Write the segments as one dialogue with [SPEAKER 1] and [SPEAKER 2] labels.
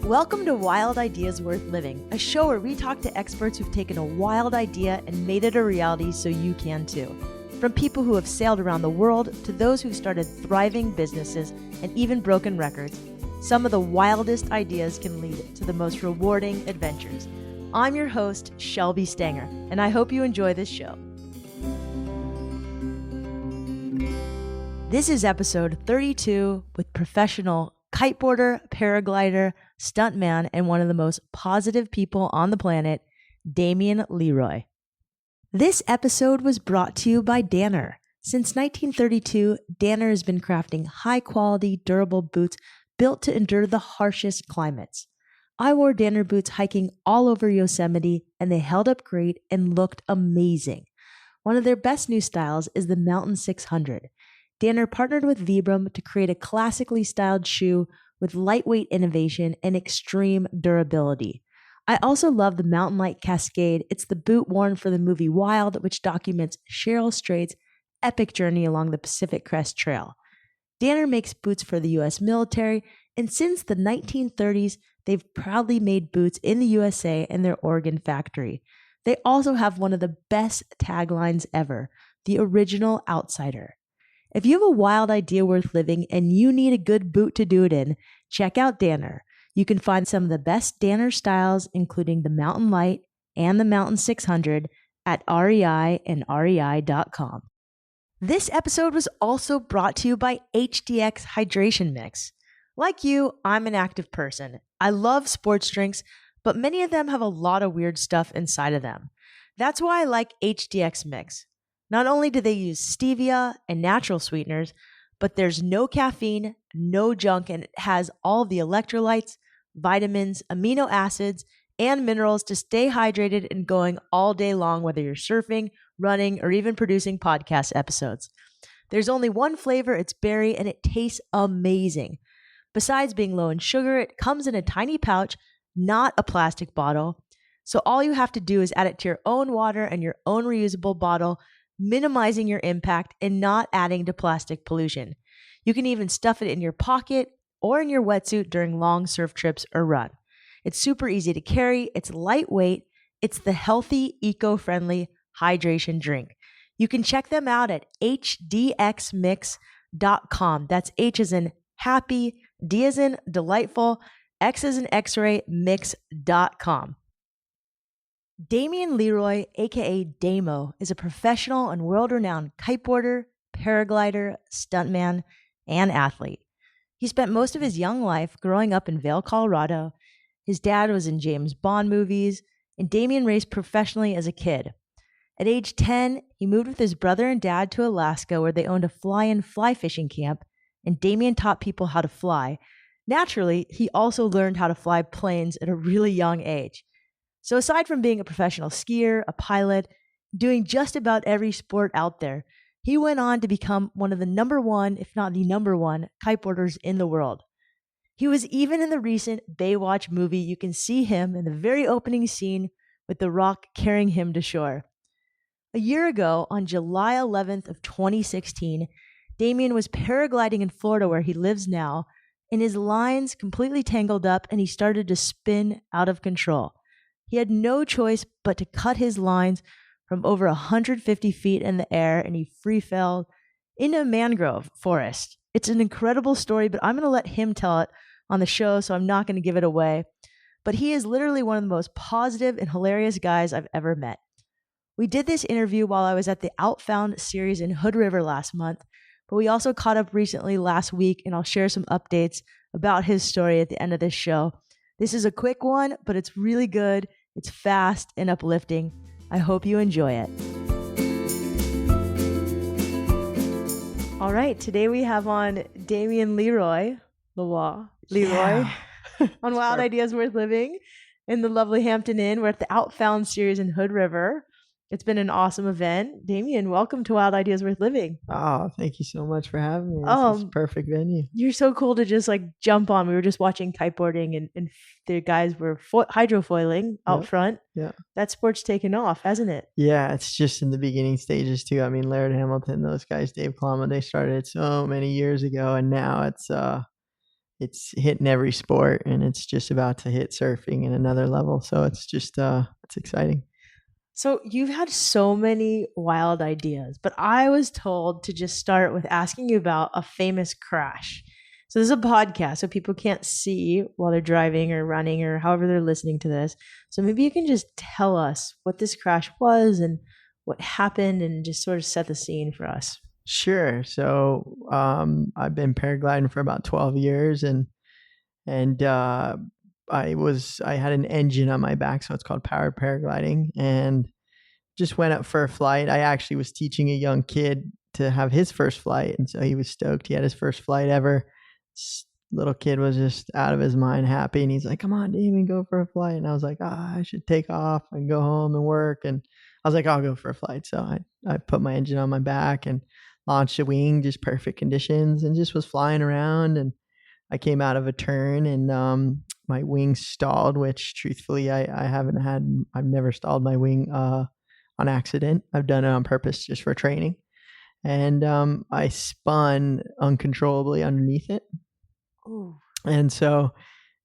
[SPEAKER 1] Welcome to Wild Ideas Worth Living, a show where we talk to experts who've taken a wild idea and made it a reality so you can too. From people who have sailed around the world to those who've started thriving businesses and even broken records, some of the wildest ideas can lead to the most rewarding adventures. I'm your host, Shelby Stanger, and I hope you enjoy this show. This is episode 32 with professional kiteboarder, paraglider, stuntman, and one of the most positive people on the planet, Damien LeRoy. This episode was brought to you by Danner. Since 1932, Danner has been crafting high-quality, durable boots built to endure the harshest climates. I wore Danner boots hiking all over Yosemite, and they held up great and looked amazing. One of their best new styles is the Mountain 600. Danner partnered with Vibram to create a classically styled shoe with lightweight innovation and extreme durability. I also love the Mountain Light Cascade. It's the boot worn for the movie Wild, which documents Cheryl Strayed's epic journey along the Pacific Crest Trail. Danner makes boots for the U.S. military, and since the 1930s, they've proudly made boots in the USA and their Oregon factory. They also have one of the best taglines ever, the original outsider. If you have a wild idea worth living and you need a good boot to do it in, check out Danner. You can find some of the best Danner styles, including the Mountain Light and the Mountain 600 at reiandrei.com. This episode was also brought to you by HDX Hydration Mix. Like you, I'm an active person. I love sports drinks, but many of them have a lot of weird stuff inside of them. That's why I like HDX Mix. Not only do they use stevia and natural sweeteners, but there's no caffeine, no junk, and it has all the electrolytes, vitamins, amino acids, and minerals to stay hydrated and going all day long, whether you're surfing, running, or even producing podcast episodes. There's only one flavor, it's berry, and it tastes amazing. Besides being low in sugar, it comes in a tiny pouch, not a plastic bottle. So all you have to do is add it to your own water and your own reusable bottle, minimizing your impact and not adding to plastic pollution. You can even stuff it in your pocket or in your wetsuit during long surf trips or run. It's super easy to carry, it's lightweight, it's the healthy, eco-friendly hydration drink. You can check them out at hdxmix.com. That's H as in happy, D as in delightful, X as in x-ray, mix.com. Damien LeRoy, aka Damo, is a professional and world-renowned kiteboarder, paraglider, stuntman, and athlete. He spent most of his young life growing up in Vail, Colorado. His dad was in James Bond movies, and Damien raced professionally as a kid. At age 10, he moved with his brother and dad to Alaska, where they owned a fly-in fly fishing camp, and Damien taught people how to fly. Naturally, he also learned how to fly planes at a really young age. So aside from being a professional skier, a pilot, doing just about every sport out there, he went on to become one of the number one, if not the number one, kiteboarders in the world. He was even in the recent Baywatch movie. You can see him in the very opening scene with The Rock carrying him to shore. A year ago, on July 11th of 2016, Damien was paragliding in Florida where he lives now, and his lines completely tangled up and he started to spin out of control. He had no choice but to cut his lines from over 150 feet in the air, and he free fell into a mangrove forest. It's an incredible story, but I'm going to let him tell it on the show, so I'm not going to give it away. But he is literally one of the most positive and hilarious guys I've ever met. We did this interview while I was at the Outfound series in Hood River last month, but we also caught up recently last week, and I'll share some updates about his story at the end of this show. This is a quick one, but it's really good. It's fast and uplifting. I hope you enjoy it. All right, today we have on Damien LeRoy on Wild Ideas Worth Living in the lovely Hampton Inn. We're at the Outfound series in Hood River. It's been an awesome event. Damien, welcome to Wild Ideas Worth Living.
[SPEAKER 2] Oh, thank you so much for having me. This is a perfect venue.
[SPEAKER 1] You're so cool to just like jump on. We were just watching kiteboarding and the guys were hydrofoiling out front.
[SPEAKER 2] Yeah.
[SPEAKER 1] That sport's taken off, hasn't it?
[SPEAKER 2] Yeah, it's just in the beginning stages too. I mean, Laird Hamilton, those guys, Dave Klama, they started so many years ago, and now it's it's hitting every sport, and it's just about to hit surfing in another level. So it's just it's exciting.
[SPEAKER 1] So you've had so many wild ideas, but I was told to just start with asking you about a famous crash. So this is a podcast, so people can't see while they're driving or running or however they're listening to this. So maybe you can just tell us what this crash was and what happened and just sort of set the scene for us.
[SPEAKER 2] Sure. So I've been paragliding for about 12 years, and I had an engine on my back, so it's called powered paragliding, and just went up for a flight. I actually was teaching a young kid to have his first flight, and so he was stoked. He had his first flight ever. This little kid was just out of his mind happy, and he's like, "Come on, Damien, go for a flight." And I was like, I should take off and go home and work. And I was like, I'll go for a flight. So I put my engine on my back and launched a wing, just perfect conditions, and just was flying around. And I came out of a turn, and my wing stalled, which truthfully I've never stalled my wing on accident. I've done it on purpose just for training. And I spun uncontrollably underneath it.
[SPEAKER 1] Ooh.
[SPEAKER 2] And so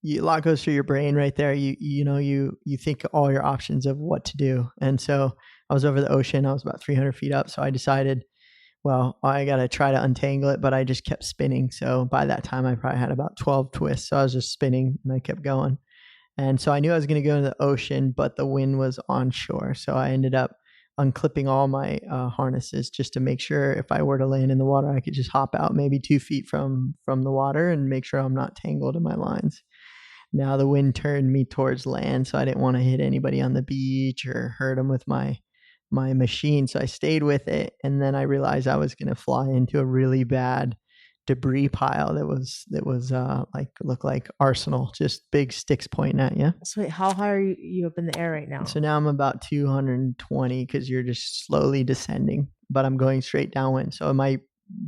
[SPEAKER 2] a lot goes through your brain right there. You think all your options of what to do. And so I was over the ocean. I was about 300 feet up. So I decided, well, I got to try to untangle it, but I just kept spinning. So by that time, I probably had about 12 twists. So I was just spinning, and I kept going. And so I knew I was going to go into the ocean, but the wind was onshore. So I ended up unclipping all my harnesses just to make sure if I were to land in the water, I could just hop out maybe 2 feet from the water and make sure I'm not tangled in my lines. Now the wind turned me towards land, so I didn't want to hit anybody on the beach or hurt them with my machine. So I stayed with it, and then I realized I was going to fly into a really bad debris pile that was looked like arsenal, just big sticks pointing at you.
[SPEAKER 1] So wait, how high are you up in the air right now?
[SPEAKER 2] So now I'm about 220 because you're just slowly descending, but I'm going straight downwind. So my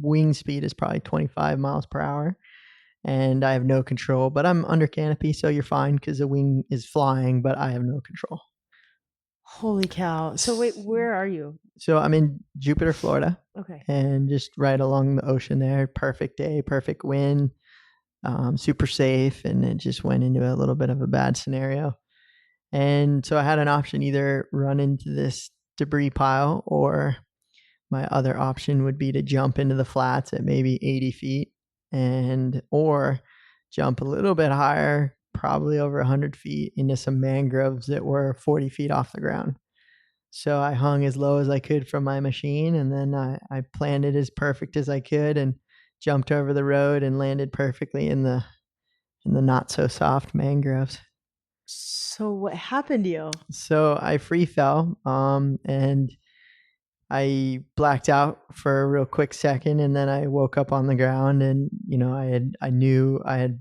[SPEAKER 2] wing speed is probably 25 miles per hour, and I have no control, but I'm under canopy, so you're fine because the wing is flying, but I have no control.
[SPEAKER 1] Holy cow. So wait, where are you?
[SPEAKER 2] So I'm in Jupiter, Florida.
[SPEAKER 1] Okay.
[SPEAKER 2] And just right along the ocean there. Perfect day, perfect wind, super safe. And it just went into a little bit of a bad scenario. And so I had an option, either run into this debris pile, or my other option would be to jump into the flats at maybe 80 feet or jump a little bit higher, probably over 100 feet, into some mangroves that were 40 feet off the ground. So I hung as low as I could from my machine, and then I planned it as perfect as I could and jumped over the road and landed perfectly in the not so soft mangroves.
[SPEAKER 1] So what happened to you?
[SPEAKER 2] So I free fell, and I blacked out for a real quick second, and then I woke up on the ground, and I knew I had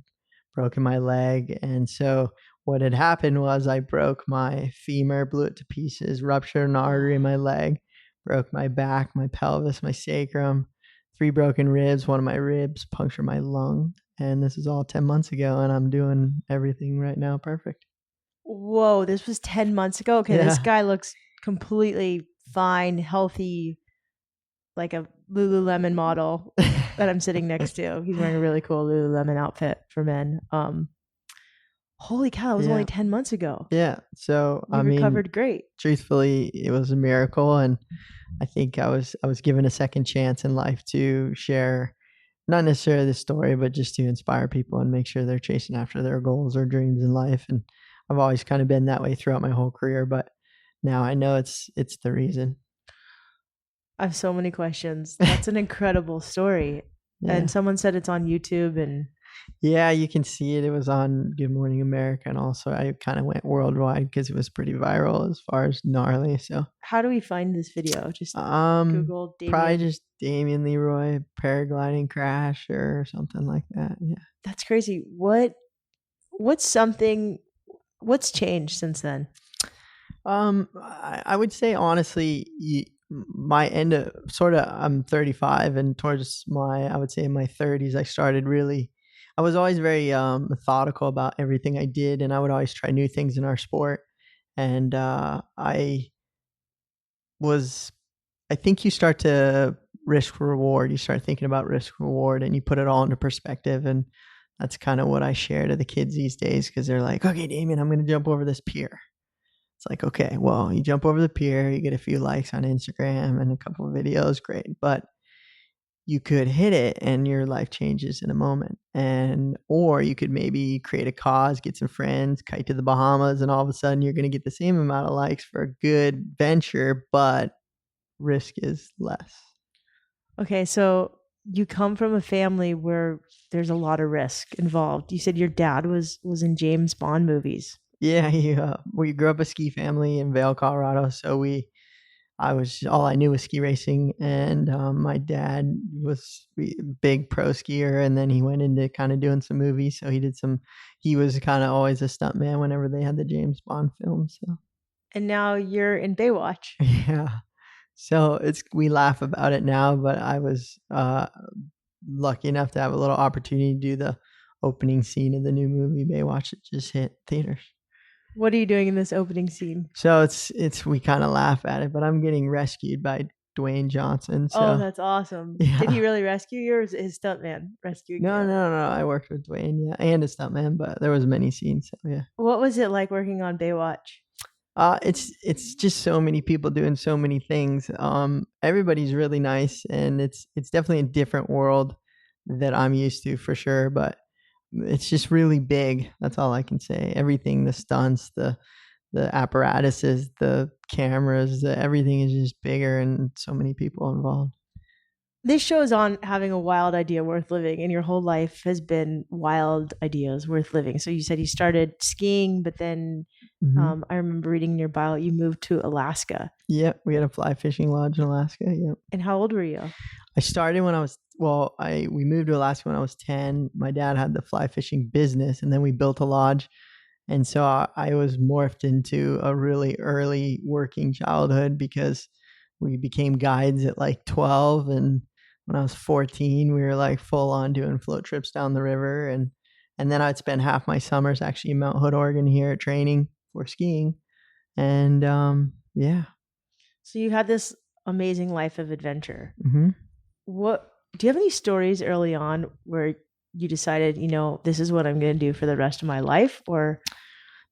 [SPEAKER 2] broken my leg. And so what had happened was I broke my femur, blew it to pieces, ruptured an artery in my leg, broke my back, my pelvis, my sacrum, 3 broken ribs, one of my ribs punctured my lung. And this is all 10 months ago, and I'm doing everything right now perfect.
[SPEAKER 1] Whoa, this was 10 months ago? Okay, yeah. This guy looks completely fine, healthy, like a Lululemon model that I'm sitting next to. He's wearing a really cool Lululemon outfit for men. Holy cow, it was only 10 months ago.
[SPEAKER 2] Yeah. So
[SPEAKER 1] you recovered great.
[SPEAKER 2] Truthfully, it was a miracle, and I think I was given a second chance in life to share, not necessarily the story, but just to inspire people and make sure they're chasing after their goals or dreams in life. And I've always kind of been that way throughout my whole career, but now I know it's the reason.
[SPEAKER 1] I have so many questions. That's an incredible story. Yeah. And someone said it's on YouTube, and
[SPEAKER 2] yeah, you can see it. It was on Good Morning America, and also I kind of went worldwide because it was pretty viral as far as gnarly. So
[SPEAKER 1] how do we find this video? Just Google Damien.
[SPEAKER 2] Probably just Damien LeRoy paragliding crash or something like that. Yeah,
[SPEAKER 1] that's crazy. What's changed since then?
[SPEAKER 2] I would say honestly, my end of I'm 35, and towards I would say in my 30s, I was always very methodical about everything I did, and I would always try new things in our sport. And I think you start to risk reward. You start thinking about risk reward, and you put it all into perspective. And that's kind of what I share to the kids these days, because they're like, okay, Damien, I'm going to jump over this pier. It's like, okay, well, you jump over the pier, you get a few likes on Instagram and a couple of videos, great. But you could hit it and your life changes in a moment. Or you could maybe create a cause, get some friends, kite to the Bahamas, and all of a sudden you're going to get the same amount of likes for a good venture, but risk is less.
[SPEAKER 1] Okay, so you come from a family where there's a lot of risk involved. You said your dad was in James Bond movies.
[SPEAKER 2] Yeah, we grew up a ski family in Vail, Colorado. So all I knew was ski racing, and my dad was a big pro skier, and then he went into kind of doing some movies. So he was kind of always a stuntman whenever they had the James Bond films. So
[SPEAKER 1] And now you're in Baywatch.
[SPEAKER 2] yeah, so we laugh about it now, but I was lucky enough to have a little opportunity to do the opening scene of the new movie Baywatch that just hit theaters.
[SPEAKER 1] What are you doing in this opening scene?
[SPEAKER 2] So we kind of laugh at it, but I'm getting rescued by Dwayne Johnson. So,
[SPEAKER 1] Oh, that's awesome.
[SPEAKER 2] yeah.
[SPEAKER 1] Did he really rescue you, or was it his stuntman rescuing you?
[SPEAKER 2] No. I worked with Dwayne, yeah, and a stuntman, but there was many scenes. So yeah.
[SPEAKER 1] What was it like working on Baywatch?
[SPEAKER 2] It's just so many people doing so many things. Everybody's really nice, and it's definitely a different world that I'm used to for sure. But it's just really big. That's all I can say. Everything, the stunts, the apparatuses, the cameras, everything is just bigger, and so many people involved.
[SPEAKER 1] This show is on having a wild idea worth living, and your whole life has been wild ideas worth living. So you said you started skiing, but then I remember reading in your bio you moved to Alaska.
[SPEAKER 2] Yep, we had a fly fishing lodge in Alaska. Yep.
[SPEAKER 1] And how old were you?
[SPEAKER 2] I started when I was we moved to Alaska when I was 10. My dad had the fly fishing business, and then we built a lodge. And so I was morphed into a really early working childhood, because we became guides at like 12, and when I was 14, we were like full on doing float trips down the river, and then I'd spend half my summers actually in Mount Hood, Oregon, here training for skiing, and yeah.
[SPEAKER 1] So you had this amazing life of adventure.
[SPEAKER 2] Mm-hmm.
[SPEAKER 1] What do you have any stories early on where you decided, this is what I'm going to do for the rest of my life? Or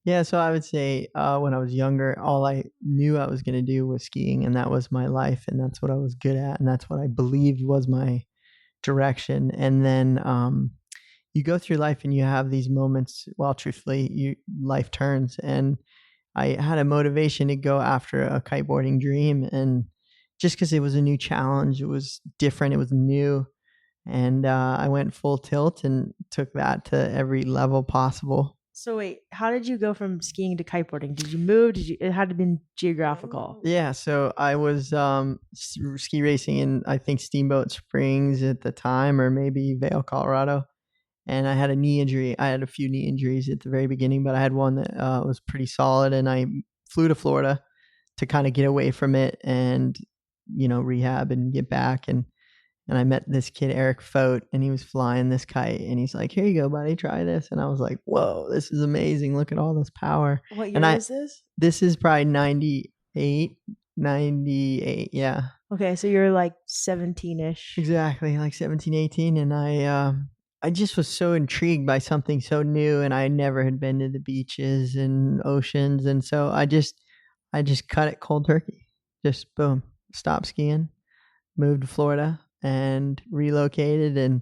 [SPEAKER 2] yeah, so I would say when I was younger, all I knew I was going to do was skiing, and that was my life, and that's what I was good at, and that's what I believed was my direction. And then you go through life and you have these moments. Well, truthfully, life turns, and I had a motivation to go after a kiteboarding dream, and just because it was a new challenge, it was different, it was new, and I went full tilt and took that to every level possible.
[SPEAKER 1] So wait, how did you go from skiing to kiteboarding? Did you move? It had to be geographical.
[SPEAKER 2] Yeah, so I was ski racing in, I think, Steamboat Springs at the time, or maybe Vail, Colorado. And I had a knee injury. I had a few knee injuries at the very beginning, but I had one that was pretty solid. And I flew to Florida to kind of get away from it and, rehab and get back. And I met this kid, Eric Fote, and he was flying this kite, and he's like, here you go, buddy, try this. And I was like, whoa, this is amazing. Look at all this power.
[SPEAKER 1] What year is this?
[SPEAKER 2] This is probably 98, yeah.
[SPEAKER 1] Okay, so you're like 17-ish.
[SPEAKER 2] Exactly, like 17, 18. And I just was so intrigued by something so new, and I never had been to the beaches and oceans. And so I just cut it cold turkey. Just boom, stopped skiing, moved to Florida, and relocated and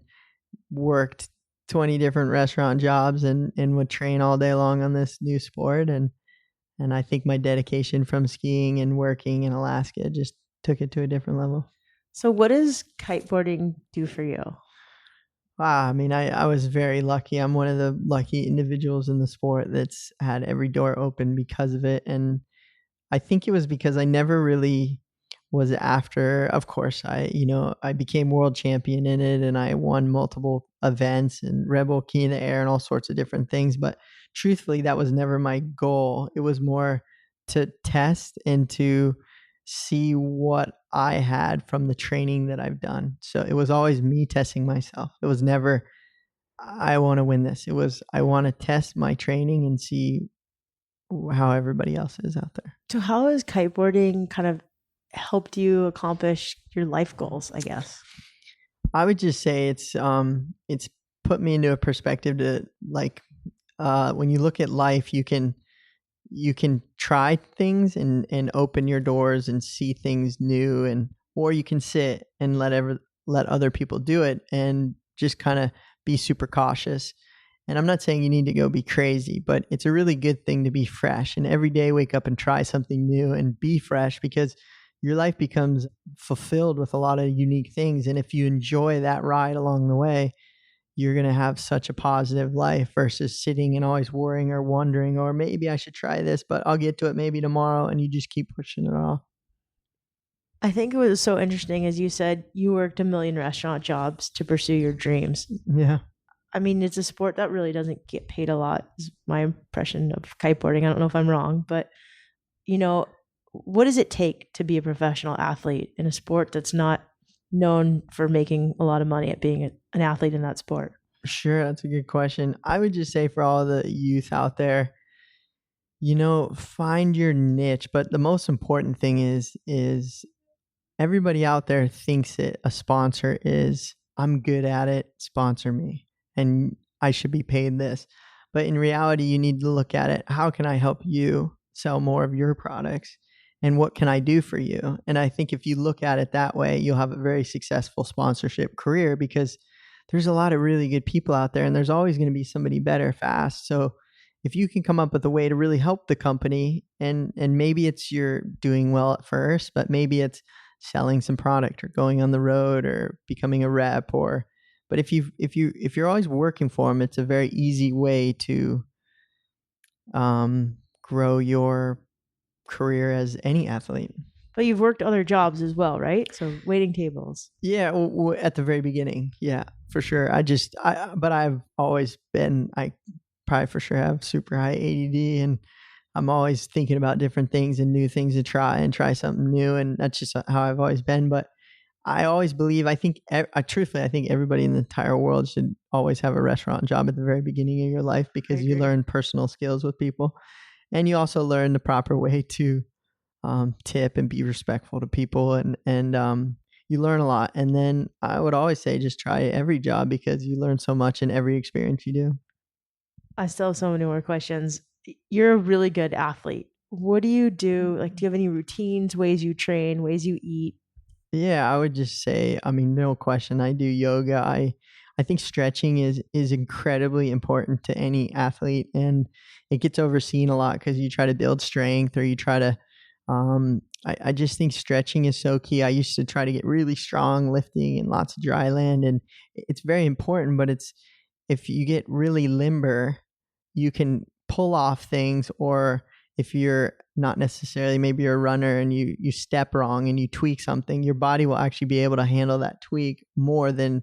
[SPEAKER 2] worked 20 different restaurant jobs, and would train all day long on this new sport. And I think my dedication from skiing and working in Alaska just took it to a different level.
[SPEAKER 1] So what does kiteboarding do for you?
[SPEAKER 2] Wow, I mean, I was very lucky. I'm one of the lucky individuals in the sport that's had every door open because of it. And I think it was because I never really was after. Of course, I became world champion in it, and I won multiple events and Rebel Key in the Air and all sorts of different things. But truthfully, that was never my goal. It was more to test and to see what I had from the training that I've done. So it was always me testing myself. It was never, I want to win this. It was, I want to test my training and see how everybody else is out there.
[SPEAKER 1] So how has kiteboarding kind of helped you accomplish your life goals, I guess?
[SPEAKER 2] I would just say it's put me into a perspective to like, when you look at life, you can try things and open your doors and see things new, and or you can sit and let other people do it and just kind of be super cautious. And I'm not saying you need to go be crazy, but it's a really good thing to be fresh and every day wake up and try something new and be fresh, because your life becomes fulfilled with a lot of unique things. And if you enjoy that ride along the way, you're going to have such a positive life versus sitting and always worrying or wondering, or maybe I should try this, but I'll get to it maybe tomorrow. And you just keep pushing it off.
[SPEAKER 1] I think it was so interesting, as you said, you worked a million restaurant jobs to pursue your dreams.
[SPEAKER 2] Yeah.
[SPEAKER 1] I mean, it's a sport that really doesn't get paid a lot, is my impression of kiteboarding. I don't know if I'm wrong, but you know, what does it take to be a professional athlete in a sport that's not known for making a lot of money at being an athlete in that sport?
[SPEAKER 2] Sure. That's a good question. I would just say for all the youth out there, find your niche. But the most important thing is everybody out there thinks that a sponsor is, I'm good at it, sponsor me, and I should be paid this. But in reality, you need to look at it. How can I help you sell more of your products? And what can I do for you? And I think if you look at it that way, you'll have a very successful sponsorship career, because there's a lot of really good people out there and there's always going to be somebody better fast. So if you can come up with a way to really help the company, and maybe it's you're doing well at first, but maybe it's selling some product or going on the road or becoming a rep, but if you're always working for them, it's a very easy way to grow your career as any athlete.
[SPEAKER 1] But you've worked other jobs as well, right? So waiting tables.
[SPEAKER 2] Yeah, at the very beginning, yeah, for sure. But I've always been, I probably for sure have super high ADD, and I'm always thinking about different things and new things to try something new, and that's just how I've always been. But I always believe, truthfully, I think everybody in the entire world should always have a restaurant job at the very beginning of your life, because you learn personal skills with people, and you also learn the proper way to tip and be respectful to people, and you learn a lot. And then I would always say just try every job, because you learn so much in every experience you do.
[SPEAKER 1] I still have so many more questions. You're a really good athlete. What do you do? Like, do you have any routines, ways you train, ways you eat?
[SPEAKER 2] Yeah, I would just say, I mean, no question, I do yoga. I think stretching is incredibly important to any athlete, and it gets overseen a lot because you try to build strength, or you try to I just think stretching is so key. I used to try to get really strong lifting and lots of dry land, and it's very important, but if you get really limber, you can pull off things. Or if you're not necessarily, maybe you're a runner and you step wrong and you tweak something, your body will actually be able to handle that tweak more than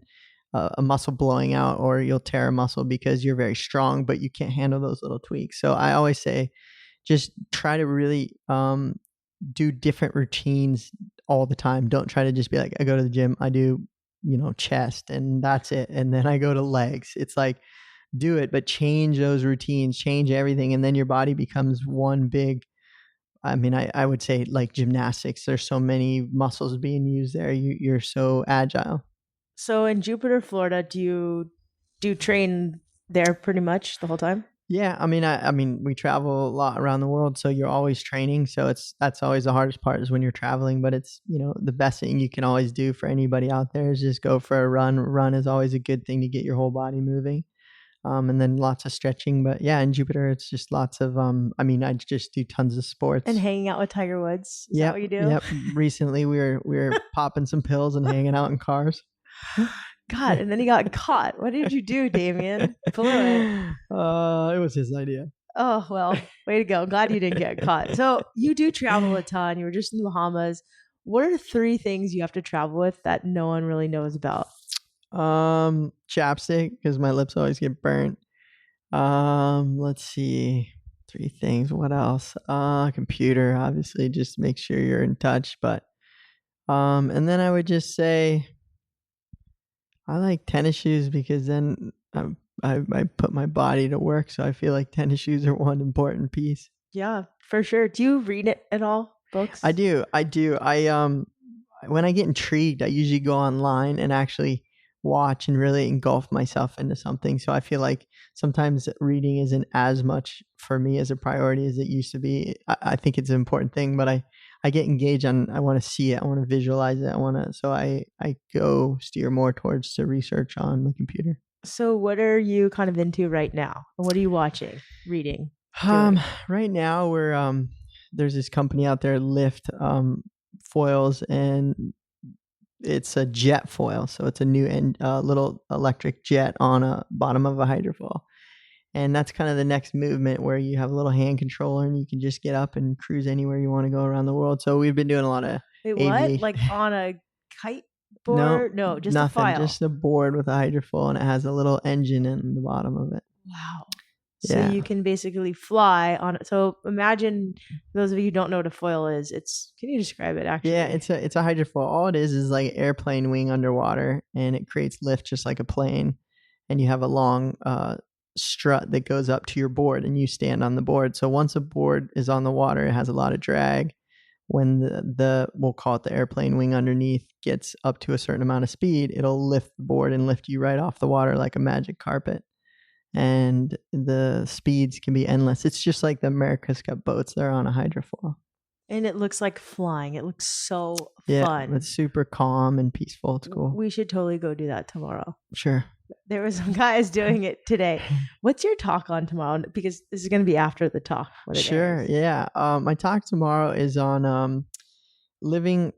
[SPEAKER 2] a muscle blowing out, or you'll tear a muscle because you're very strong, but you can't handle those little tweaks. So I always say, just try to really do different routines all the time. Don't try to just be like, I go to the gym, I do, chest, and that's it, and then I go to legs. It's like, do it, but change those routines, change everything, and then your body becomes one big, I mean, I would say like gymnastics. There's so many muscles being used there. You're so agile.
[SPEAKER 1] So in Jupiter, Florida, do you train there pretty much the whole time?
[SPEAKER 2] Yeah, I mean, we travel a lot around the world, so you're always training. So that's always the hardest part, is when you're traveling. But it's, the best thing you can always do for anybody out there is just go for a run. Run is always a good thing to get your whole body moving, and then lots of stretching. But yeah, in Jupiter, it's just lots of I mean, I just do tons of sports
[SPEAKER 1] and hanging out with Tiger Woods. Is that what you do?
[SPEAKER 2] Yep. Recently, we were popping some pills and hanging out in cars.
[SPEAKER 1] God, and then he got caught. What did you do, Damien? Blew it.
[SPEAKER 2] It was his idea.
[SPEAKER 1] Oh, well, way to go. Glad you didn't get caught. So you do travel a ton. You were just in the Bahamas. What are 3 things you have to travel with that no one really knows about?
[SPEAKER 2] Chapstick, because my lips always get burnt. Let's see. 3 things. What else? Computer, obviously, just make sure you're in touch. But and then I would just say, I like tennis shoes, because then I put my body to work. So I feel like tennis shoes are one important piece.
[SPEAKER 1] Yeah, for sure. Do you read it at all? Books?
[SPEAKER 2] I do. I when I get intrigued, I usually go online and actually watch and really engulf myself into something. So I feel like sometimes reading isn't as much for me as a priority as it used to be. I think it's an important thing, but I get engaged on, I want to see it. I want to visualize it. So I go steer more towards the research on the computer.
[SPEAKER 1] So, what are you kind of into right now? What are you watching, reading, doing?
[SPEAKER 2] Right now there's this company out there, Lift foils, and it's a jet foil. So it's a new little electric jet on a bottom of a hydrofoil. And that's kind of the next movement, where you have a little hand controller and you can just get up and cruise anywhere you want to go around the world. So we've been doing a lot of
[SPEAKER 1] Wait, what?
[SPEAKER 2] aviation.
[SPEAKER 1] Like on a kite
[SPEAKER 2] No,
[SPEAKER 1] board? No, just a
[SPEAKER 2] nothing.
[SPEAKER 1] file.
[SPEAKER 2] Just a board with a hydrofoil, and it has a little engine in the bottom of it.
[SPEAKER 1] Wow. So
[SPEAKER 2] Yeah.
[SPEAKER 1] you can basically fly on it. So imagine, those of you who don't know what a foil is, can you describe it actually?
[SPEAKER 2] Yeah, it's a hydrofoil. All it is like an airplane wing underwater, and it creates lift just like a plane. And you have a long strut that goes up to your board, and you stand on the board. So once a board is on the water, it has a lot of drag. When the we'll call it the airplane wing underneath gets up to a certain amount of speed, it'll lift the board and lift you right off the water like a magic carpet. And the speeds can be endless. It's just like the America's Cup boats. They're on a hydrofoil.
[SPEAKER 1] And it looks like flying. It looks so
[SPEAKER 2] Yeah,
[SPEAKER 1] fun.
[SPEAKER 2] it's super calm and peaceful. It's cool.
[SPEAKER 1] We should totally go do that tomorrow.
[SPEAKER 2] Sure.
[SPEAKER 1] There were some guys doing it today. What's your talk on tomorrow? Because this is going to be after the talk.
[SPEAKER 2] Sure. Yeah. My talk tomorrow is on living,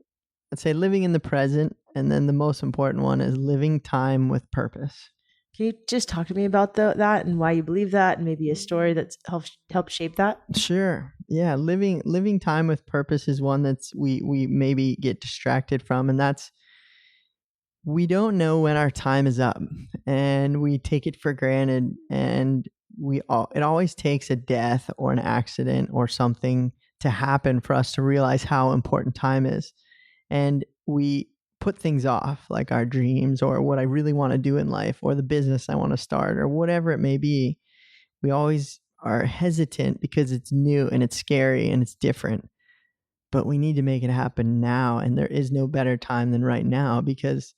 [SPEAKER 2] I'd say living in the present. And then the most important one is living time with purpose.
[SPEAKER 1] Can you just talk to me about that and why you believe that, and maybe a story that's helped shape that?
[SPEAKER 2] Sure. Yeah. Living time with purpose is one that's we maybe get distracted from, and that's, we don't know when our time is up, and we take it for granted, and it always takes a death or an accident or something to happen for us to realize how important time is. And we put things off, like our dreams or what I really want to do in life or the business I want to start or whatever it may be. We always are hesitant because it's new and it's scary and it's different, but we need to make it happen now. And there is no better time than right now, because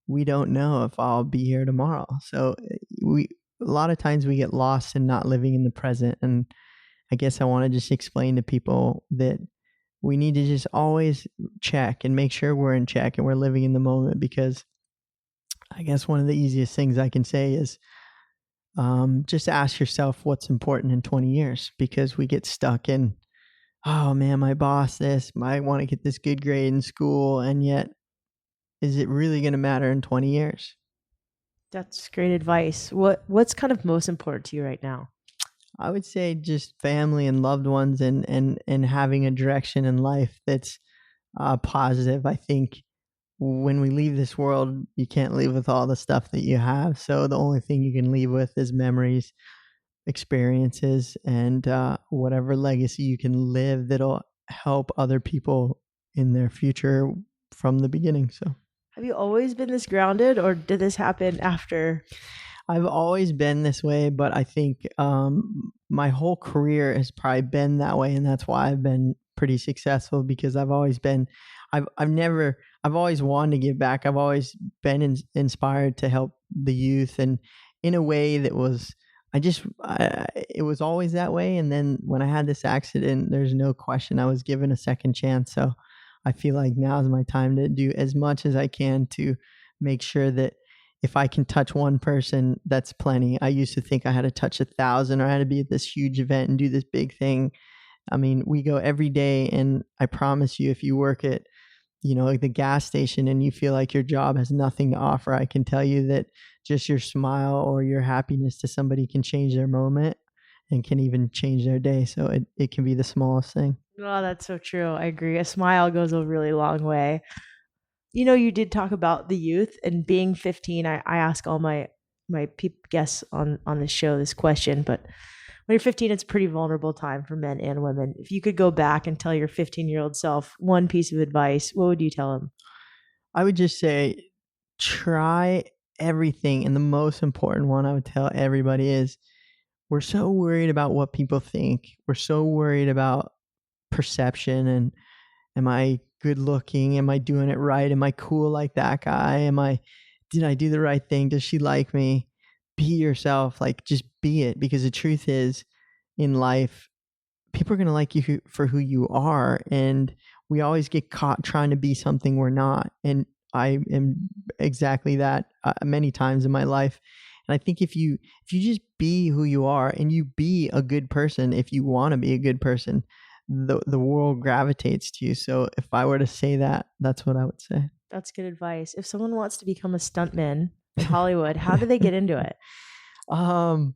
[SPEAKER 2] we don't know if I'll be here tomorrow. So a lot of times we get lost in not living in the present. And I guess I want to just explain to people that we need to just always check and make sure we're in check and we're living in the moment, because I guess one of the easiest things I can say is just ask yourself what's important in 20 years, because we get stuck in, oh man, my boss this, I want to get this good grade in school. And yet, is it really going to matter in 20 years?
[SPEAKER 1] That's great advice. What's kind of most important to you right now?
[SPEAKER 2] I would say just family and loved ones, and having a direction in life that's positive. I think when we leave this world, you can't leave with all the stuff that you have. So the only thing you can leave with is memories, experiences, and whatever legacy you can live that'll help other people in their future from the beginning. So,
[SPEAKER 1] have you always been this grounded, or did this happen after?
[SPEAKER 2] I've always been this way, but I think my whole career has probably been that way, and that's why I've been pretty successful, because I've always wanted to give back. I've always been inspired to help the youth, and in a way that was, it was always that way. And then when I had this accident, there's no question I was given a second chance. So I feel like now is my time to do as much as I can to make sure that if I can touch one person, that's plenty. I used to think I had to touch 1,000, or I had to be at this huge event and do this big thing. I mean, we go every day, and I promise you, if you work at, like the gas station and you feel like your job has nothing to offer, I can tell you that just your smile or your happiness to somebody can change their moment and can even change their day. So it can be the smallest thing.
[SPEAKER 1] Oh, that's so true. I agree. A smile goes a really long way. You did talk about the youth and being 15. I ask all my guests on this show this question, but when you're 15, it's a pretty vulnerable time for men and women. If you could go back and tell your 15-year-old self one piece of advice, what would you tell him?
[SPEAKER 2] I would just say, try everything. And the most important one I would tell everybody is, we're so worried about what people think. We're so worried about perception and, am I good looking? Am I doing it right? Am I cool like that guy? did I do the right thing? Does she like me? Be yourself. Like, just be it. Because the truth is, in life, people are going to like you for who you are. And we always get caught trying to be something we're not. And I am exactly that many times in my life. And I think if you just be who you are and you be a good person, if you want to be a good person, the world gravitates to you. So if I were to say that, that's what I would say.
[SPEAKER 1] That's good advice. If someone wants to become a stuntman in Hollywood, how do they get into it?
[SPEAKER 2] I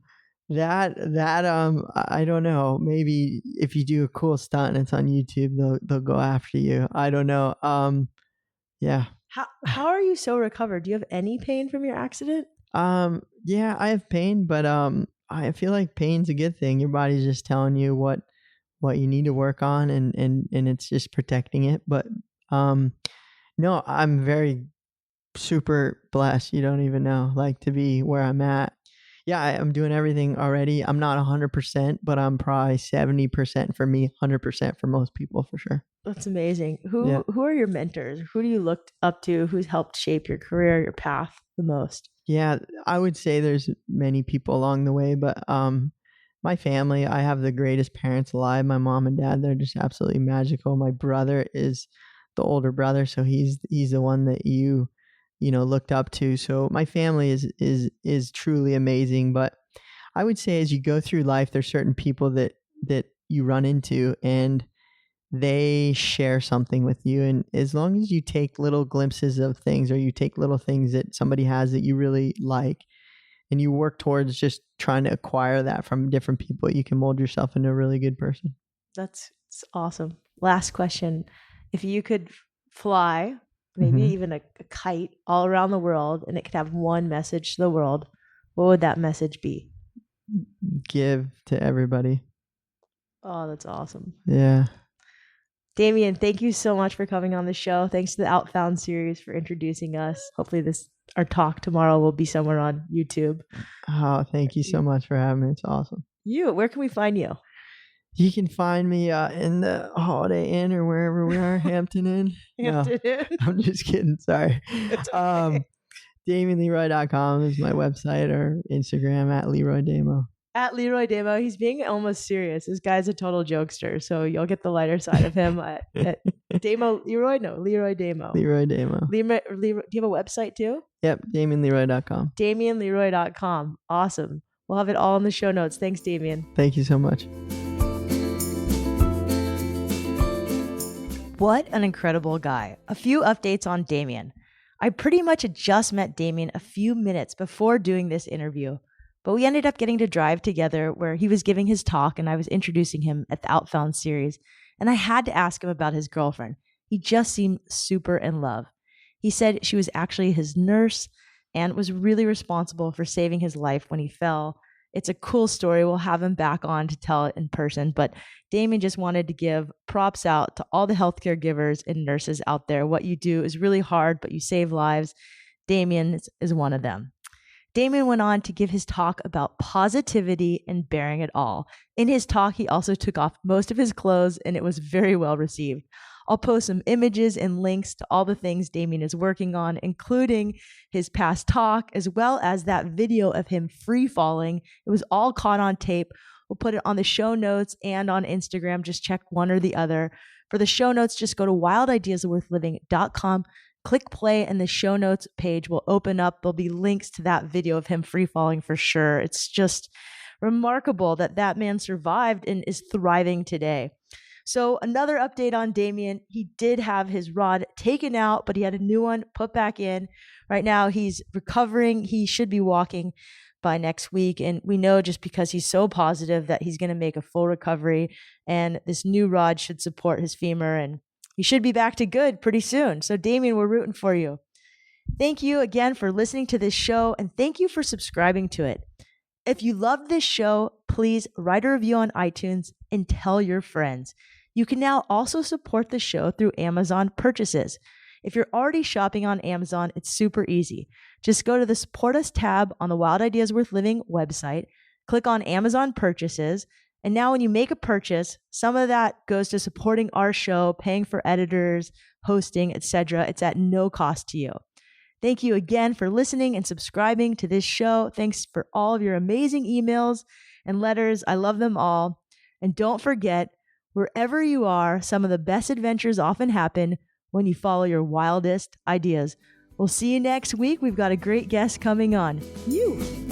[SPEAKER 2] don't know. Maybe if you do a cool stunt and it's on YouTube, they'll go after you. I don't know. Yeah.
[SPEAKER 1] How are you so recovered? Do you have any pain from your accident?
[SPEAKER 2] Yeah, I have pain, but I feel like pain's a good thing. Your body's just telling you what you need to work on, and it's just protecting it. But no, I'm very super blessed. You don't even know, like, to be where I'm at. Yeah, I'm doing everything already. I'm not 100%, but I'm probably 70% for me, 100% for most people, for sure.
[SPEAKER 1] That's amazing. Who are your mentors? Who do you look up to? Who's helped shape your career, your path the most?
[SPEAKER 2] Yeah, I would say there's many people along the way, but my family, I have the greatest parents alive. My mom and dad, they're just absolutely magical. My brother is the older brother, so he's the one that you looked up to. So my family is truly amazing. But I would say as you go through life, there's certain people that you run into, and they share something with you. And as long as you take little glimpses of things, or you take little things that somebody has that you really like, and you work towards just trying to acquire that from different people, you can mold yourself into a really good person.
[SPEAKER 1] That's awesome. Last question. If you could fly, maybe even a kite all around the world, and it could have one message to the world, what would that message be?
[SPEAKER 2] Give to everybody.
[SPEAKER 1] Oh, that's awesome.
[SPEAKER 2] Yeah.
[SPEAKER 1] Damien, thank you so much for coming on the show. Thanks to the Outfound series for introducing us. Hopefully our talk tomorrow will be somewhere on YouTube.
[SPEAKER 2] Oh, thank you so much for having me. It's awesome.
[SPEAKER 1] Where can we find you?
[SPEAKER 2] You can find me in the Holiday Inn or wherever we are, Hampton Inn.
[SPEAKER 1] Hampton Inn.
[SPEAKER 2] I'm just kidding. Sorry.
[SPEAKER 1] It's okay.
[SPEAKER 2] DamienLeRoy.com is my website, or Instagram at Leroy Damo.
[SPEAKER 1] At Leroy Damo. He's being almost serious. This guy's a total jokester, so you'll get the lighter side of him at Damo Leroy. No, Leroy Damo.
[SPEAKER 2] Leroy Damo.
[SPEAKER 1] Do you have a website too?
[SPEAKER 2] Yep, DamienLeRoy.com.
[SPEAKER 1] DamienLeRoy.com. Awesome. We'll have it all in the show notes. Thanks, Damien.
[SPEAKER 2] Thank you so much.
[SPEAKER 1] What an incredible guy. A few updates on Damien. I pretty much had just met Damien a few minutes before doing this interview, but we ended up getting to drive together where he was giving his talk and I was introducing him at the Outfound series, and I had to ask him about his girlfriend. He just seemed super in love. He said she was actually his nurse and was really responsible for saving his life when he fell. It's a cool story. We'll have him back on to tell it in person, but Damien just wanted to give props out to all the healthcare givers and nurses out there. What you do is really hard, but you save lives. Damien is one of them. Damien went on to give his talk about positivity and bearing it all. In his talk, he also took off most of his clothes, and it was very well received. I'll post some images and links to all the things Damien is working on, including his past talk, as well as that video of him free falling. It was all caught on tape. We'll put it on the show notes and on Instagram. Just check one or the other. For the show notes, just go to wildideasworthliving.com. Click play, and the show notes page will open up. There'll be links to that video of him free falling for sure. It's just remarkable that man survived and is thriving today. So another update on Damien. He did have his rod taken out, but he had a new one put back in. Right now he's recovering. He should be walking by next week. And we know, just because he's so positive, that he's going to make a full recovery, and this new rod should support his femur, and he should be back to good pretty soon. So Damien, we're rooting for you. Thank you again for listening to this show, and thank you for subscribing to it. If you loved this show, please write a review on iTunes and tell your friends. You can now also support the show through Amazon purchases. If you're already shopping on Amazon, it's super easy. Just go to the Support Us tab on the Wild Ideas Worth Living website, click on Amazon purchases, and now when you make a purchase, some of that goes to supporting our show, paying for editors, hosting, etc. It's at no cost to you. Thank you again for listening and subscribing to this show. Thanks for all of your amazing emails and letters. I love them all. And don't forget, wherever you are, some of the best adventures often happen when you follow your wildest ideas. We'll see you next week. We've got a great guest coming on. You.